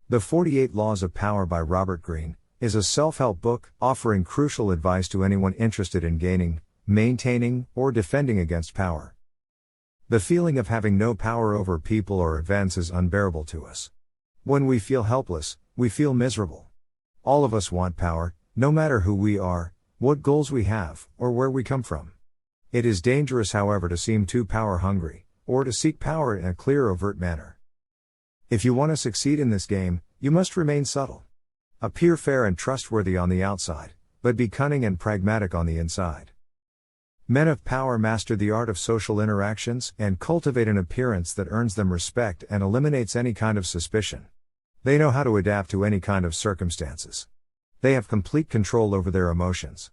The 48 Laws of Power by Robert Greene is a self-help book offering crucial advice to anyone interested in gaining, maintaining, or defending against power. The feeling of having no power over people or events is unbearable to us. When we feel helpless, we feel miserable. All of us want power, no matter who we are, what goals we have, or where we come from. It is dangerous, however, to seem too power-hungry, or to seek power in a clear, overt manner. If you want to succeed in this game, you must remain subtle. Appear fair and trustworthy on the outside, but be cunning and pragmatic on the inside. Men of power master the art of social interactions and cultivate an appearance that earns them respect and eliminates any kind of suspicion. They know how to adapt to any kind of circumstances. They have complete control over their emotions.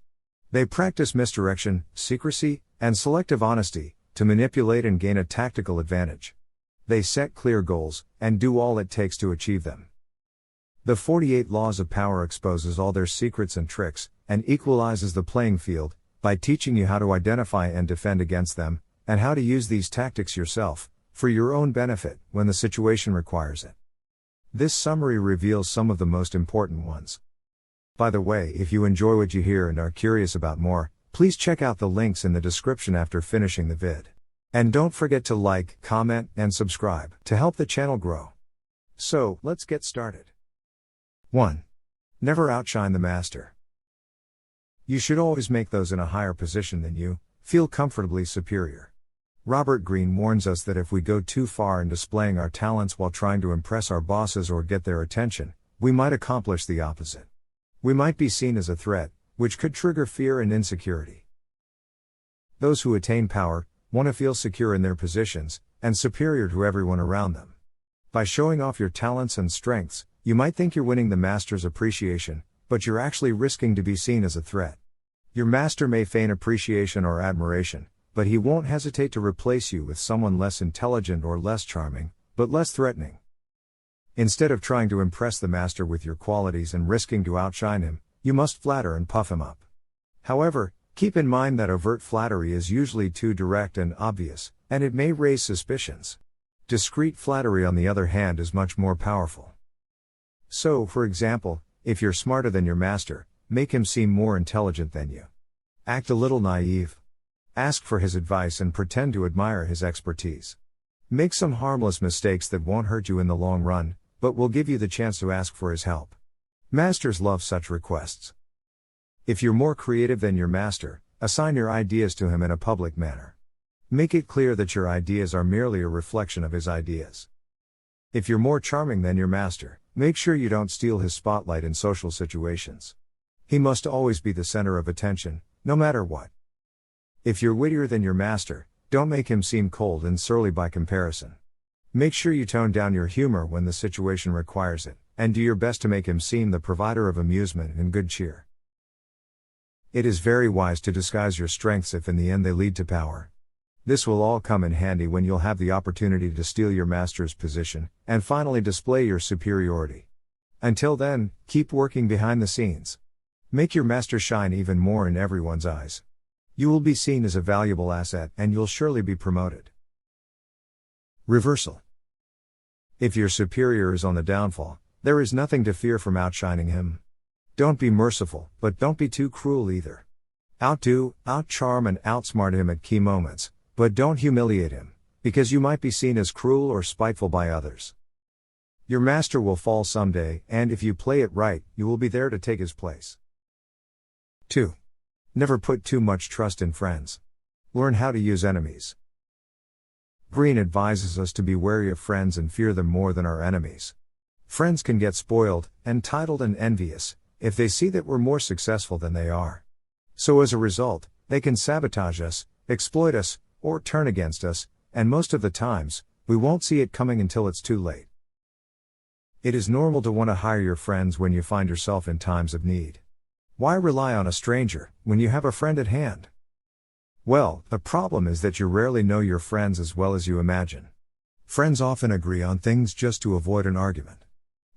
They practice misdirection, secrecy, and selective honesty to manipulate and gain a tactical advantage. They set clear goals and do all it takes to achieve them. The 48 Laws of Power exposes all their secrets and tricks and equalizes the playing field by teaching you how to identify and defend against them, and how to use these tactics yourself, for your own benefit, when the situation requires it. This summary reveals some of the most important ones. By the way, if you enjoy what you hear and are curious about more, please check out the links in the description after finishing the vid. And don't forget to like, comment, and subscribe to help the channel grow. So, let's get started. 1. Never outshine the master. You should always make those in a higher position than you feel comfortably superior. Robert Greene warns us that if we go too far in displaying our talents while trying to impress our bosses or get their attention, we might accomplish the opposite. We might be seen as a threat, which could trigger fear and insecurity. Those who attain power want to feel secure in their positions and superior to everyone around them. By showing off your talents and strengths, you might think you're winning the master's appreciation, but you're actually risking to be seen as a threat. Your master may feign appreciation or admiration, but he won't hesitate to replace you with someone less intelligent or less charming, but less threatening. Instead of trying to impress the master with your qualities and risking to outshine him, you must flatter and puff him up. However, keep in mind that overt flattery is usually too direct and obvious, and it may raise suspicions. Discreet flattery, on the other hand, is much more powerful. So, for example, if you're smarter than your master, make him seem more intelligent than you. Act a little naive. Ask for his advice and pretend to admire his expertise. Make some harmless mistakes that won't hurt you in the long run, but will give you the chance to ask for his help. Masters love such requests. If you're more creative than your master, assign your ideas to him in a public manner. Make it clear that your ideas are merely a reflection of his ideas. If you're more charming than your master, make sure you don't steal his spotlight in social situations. He must always be the center of attention, no matter what. If you're wittier than your master, don't make him seem cold and surly by comparison. Make sure you tone down your humor when the situation requires it, and do your best to make him seem the provider of amusement and good cheer. It is very wise to disguise your strengths if in the end they lead to power. This will all come in handy when you'll have the opportunity to steal your master's position, and finally display your superiority. Until then, keep working behind the scenes. Make your master shine even more in everyone's eyes. You will be seen as a valuable asset, and you'll surely be promoted. Reversal. If your superior is on the downfall, there is nothing to fear from outshining him. Don't be merciful, but don't be too cruel either. Outdo, outcharm, and outsmart him at key moments, but don't humiliate him, because you might be seen as cruel or spiteful by others. Your master will fall someday, and if you play it right, you will be there to take his place. 2. Never put too much trust in friends. Learn how to use enemies. Greene advises us to be wary of friends and fear them more than our enemies. Friends can get spoiled, entitled, and envious if they see that we're more successful than they are. So as a result, they can sabotage us, exploit us, or turn against us, and most of the times, we won't see it coming until it's too late. It is normal to want to hire your friends when you find yourself in times of need. Why rely on a stranger when you have a friend at hand? Well, the problem is that you rarely know your friends as well as you imagine. Friends often agree on things just to avoid an argument.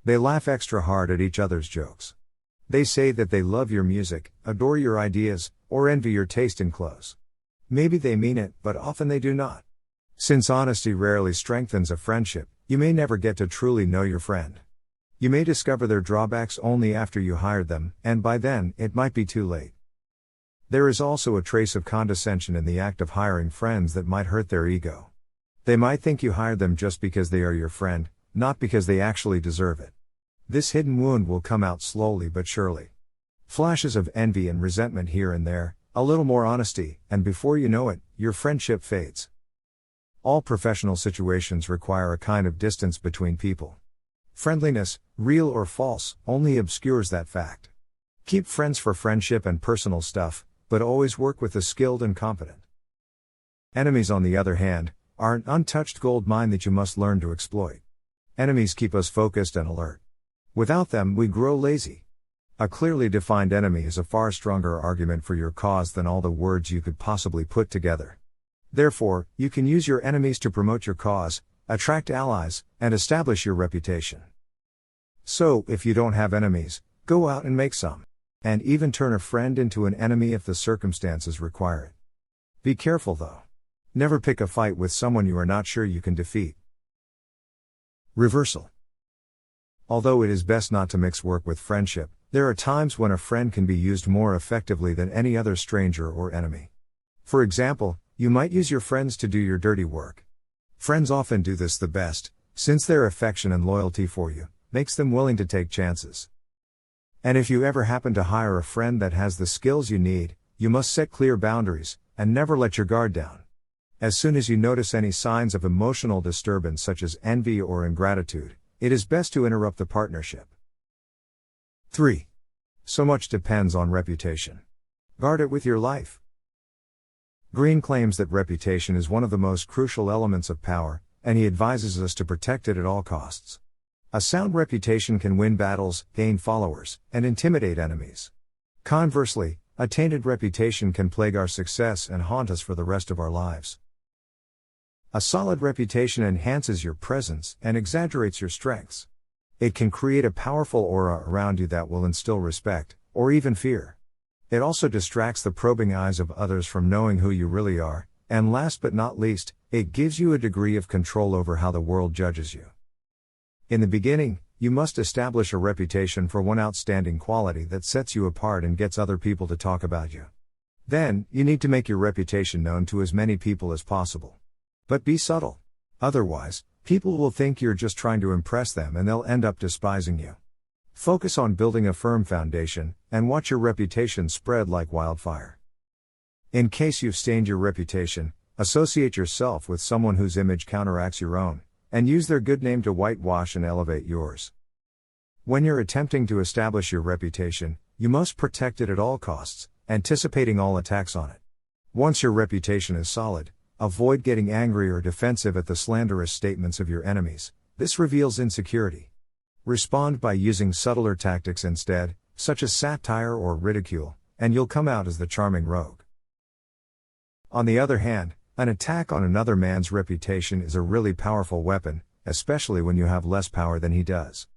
They laugh extra hard at each other's jokes. They say that they love your music, adore your ideas, or envy your taste in clothes. Maybe they mean it, but often they do not. Since honesty rarely strengthens a friendship, you may never get to truly know your friend. You may discover their drawbacks only after you hired them, and by then, it might be too late. There is also a trace of condescension in the act of hiring friends that might hurt their ego. They might think you hired them just because they are your friend, not because they actually deserve it. This hidden wound will come out slowly but surely. Flashes of envy and resentment here and there, a little more honesty, and before you know it, your friendship fades. All professional situations require a kind of distance between people. Friendliness, real or false, only obscures that fact. Keep friends for friendship and personal stuff, but always work with the skilled and competent. Enemies, on the other hand, are an untouched gold mine that you must learn to exploit. Enemies keep us focused and alert. Without them, we grow lazy. A clearly defined enemy is a far stronger argument for your cause than all the words you could possibly put together. Therefore, you can use your enemies to promote your cause, attract allies, and establish your reputation. So, if you don't have enemies, go out and make some. And even turn a friend into an enemy if the circumstances require it. Be careful though. Never pick a fight with someone you are not sure you can defeat. Reversal. Although it is best not to mix work with friendship, there are times when a friend can be used more effectively than any other stranger or enemy. For example, you might use your friends to do your dirty work. Friends often do this the best, since their affection and loyalty for you makes them willing to take chances. And if you ever happen to hire a friend that has the skills you need, you must set clear boundaries, and never let your guard down. As soon as you notice any signs of emotional disturbance such as envy or ingratitude, it is best to interrupt the partnership. 3. So much depends on reputation. Guard it with your life. Greene claims that reputation is one of the most crucial elements of power, and he advises us to protect it at all costs. A sound reputation can win battles, gain followers, and intimidate enemies. Conversely, a tainted reputation can plague our success and haunt us for the rest of our lives. A solid reputation enhances your presence and exaggerates your strengths. It can create a powerful aura around you that will instill respect, or even fear. It also distracts the probing eyes of others from knowing who you really are, and last but not least, it gives you a degree of control over how the world judges you. In the beginning, you must establish a reputation for one outstanding quality that sets you apart and gets other people to talk about you. Then, you need to make your reputation known to as many people as possible. But be subtle. Otherwise, people will think you're just trying to impress them and they'll end up despising you. Focus on building a firm foundation, and watch your reputation spread like wildfire. In case you've stained your reputation, associate yourself with someone whose image counteracts your own, and use their good name to whitewash and elevate yours. When you're attempting to establish your reputation, you must protect it at all costs, anticipating all attacks on it. Once your reputation is solid, avoid getting angry or defensive at the slanderous statements of your enemies. This reveals insecurity. Respond by using subtler tactics instead, such as satire or ridicule, and you'll come out as the charming rogue. On the other hand, an attack on another man's reputation is a really powerful weapon, especially when you have less power than he does.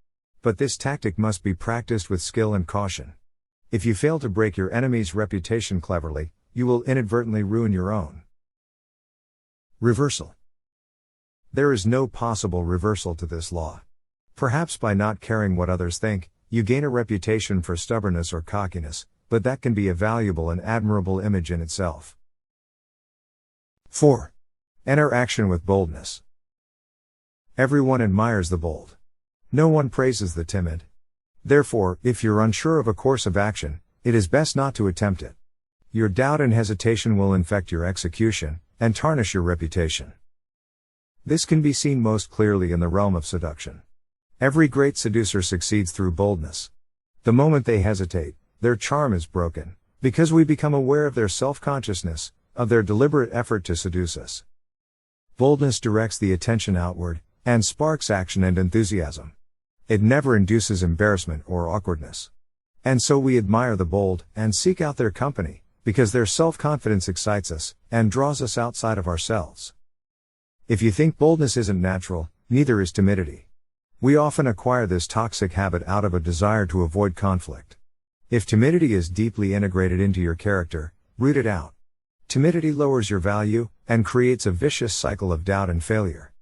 But this tactic must be practiced with skill and caution. If you fail to break your enemy's reputation cleverly, you will inadvertently ruin your own. Reversal. There is no possible reversal to this law. Perhaps by not caring what others think, you gain a reputation for stubbornness or cockiness, but that can be a valuable and admirable image in itself. 4. Enter action with boldness. Everyone admires the bold. No one praises the timid. Therefore, if you're unsure of a course of action, it is best not to attempt it. Your doubt and hesitation will infect your execution, and tarnish your reputation. This can be seen most clearly in the realm of seduction. Every great seducer succeeds through boldness. The moment they hesitate, their charm is broken, because we become aware of their self-consciousness, of their deliberate effort to seduce us. Boldness directs the attention outward, and sparks action and enthusiasm. It never induces embarrassment or awkwardness. And so we admire the bold, and seek out their company, because their self-confidence excites us, and draws us outside of ourselves. If you think boldness isn't natural, neither is timidity. We often acquire this toxic habit out of a desire to avoid conflict. If timidity is deeply integrated into your character, root it out. Timidity lowers your value, and creates a vicious cycle of doubt and failure.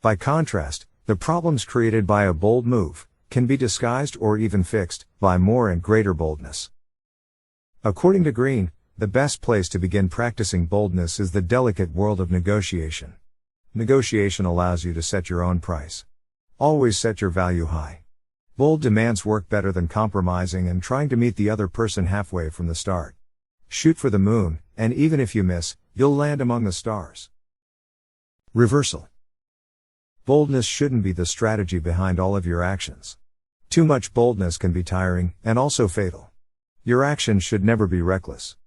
By contrast, the problems created by a bold move can be disguised or even fixed by more and greater boldness. According to Greene, the best place to begin practicing boldness is the delicate world of negotiation. Negotiation allows you to set your own price. Always set your value high. Bold demands work better than compromising and trying to meet the other person halfway from the start. Shoot for the moon, and even if you miss, you'll land among the stars. Reversal. Boldness shouldn't be the strategy behind all of your actions. Too much boldness can be tiring, and also fatal. Your actions should never be reckless.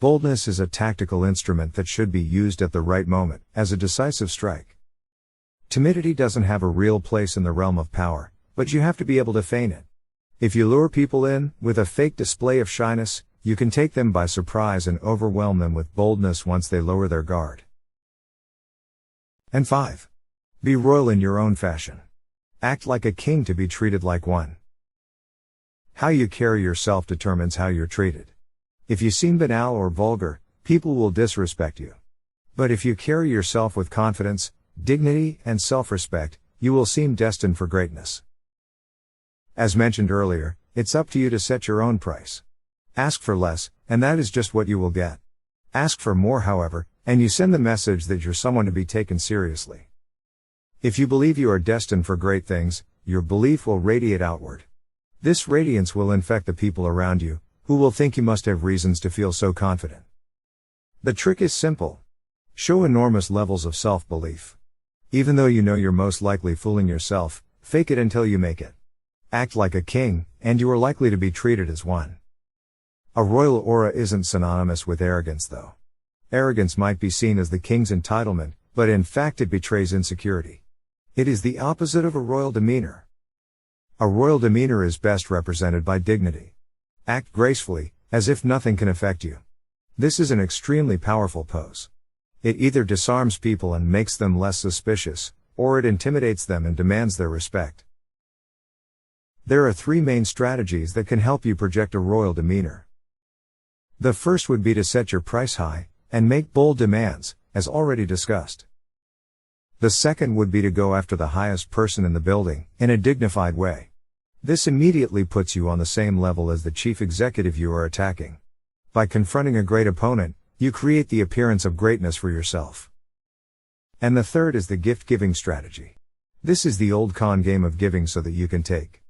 Boldness is a tactical instrument that should be used at the right moment, as a decisive strike. Timidity doesn't have a real place in the realm of power, but you have to be able to feign it. If you lure people in, with a fake display of shyness, you can take them by surprise and overwhelm them with boldness once they lower their guard. And 5. Be royal in your own fashion. Act like a king to be treated like one. How you carry yourself determines how you're treated. If you seem banal or vulgar, people will disrespect you. But if you carry yourself with confidence, dignity, and self-respect, you will seem destined for greatness. As mentioned earlier, it's up to you to set your own price. Ask for less, and that is just what you will get. Ask for more, however, and you send the message that you're someone to be taken seriously. If you believe you are destined for great things, your belief will radiate outward. This radiance will infect the people around you, who will think you must have reasons to feel so confident. The trick is simple. Show enormous levels of self-belief. Even though you know you're most likely fooling yourself, fake it until you make it. Act like a king, and you are likely to be treated as one. A royal aura isn't synonymous with arrogance, though. Arrogance might be seen as the king's entitlement, but in fact it betrays insecurity. It is the opposite of a royal demeanor. A royal demeanor is best represented by dignity. Act gracefully, as if nothing can affect you. This is an extremely powerful pose. It either disarms people and makes them less suspicious, or it intimidates them and demands their respect. There are 3 main strategies that can help you project a royal demeanor. The first would be to set your price high, and make bold demands, as already discussed. The second would be to go after the highest person in the building, in a dignified way. This immediately puts you on the same level as the chief executive you are attacking. By confronting a great opponent, you create the appearance of greatness for yourself. And the third is the gift-giving strategy. This is the old con game of giving so that you can take.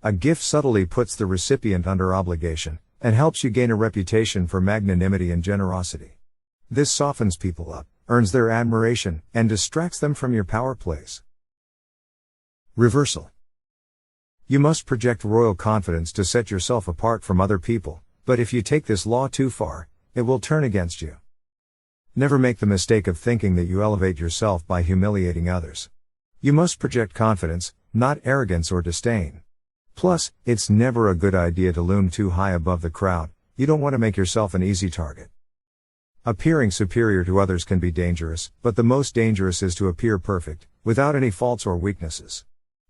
A gift subtly puts the recipient under obligation, and helps you gain a reputation for magnanimity and generosity. This softens people up, earns their admiration, and distracts them from your power plays. Reversal. You must project royal confidence to set yourself apart from other people, but if you take this law too far, it will turn against you. Never make the mistake of thinking that you elevate yourself by humiliating others. You must project confidence, not arrogance or disdain. Plus, it's never a good idea to loom too high above the crowd. You don't want to make yourself an easy target. Appearing superior to others can be dangerous, but the most dangerous is to appear perfect, without any faults or weaknesses.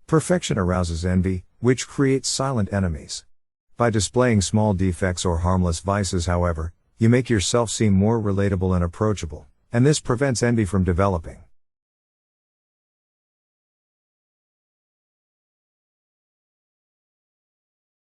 Perfection arouses envy, which creates silent enemies. By displaying small defects or harmless vices, however, you make yourself seem more relatable and approachable, and this prevents envy from developing.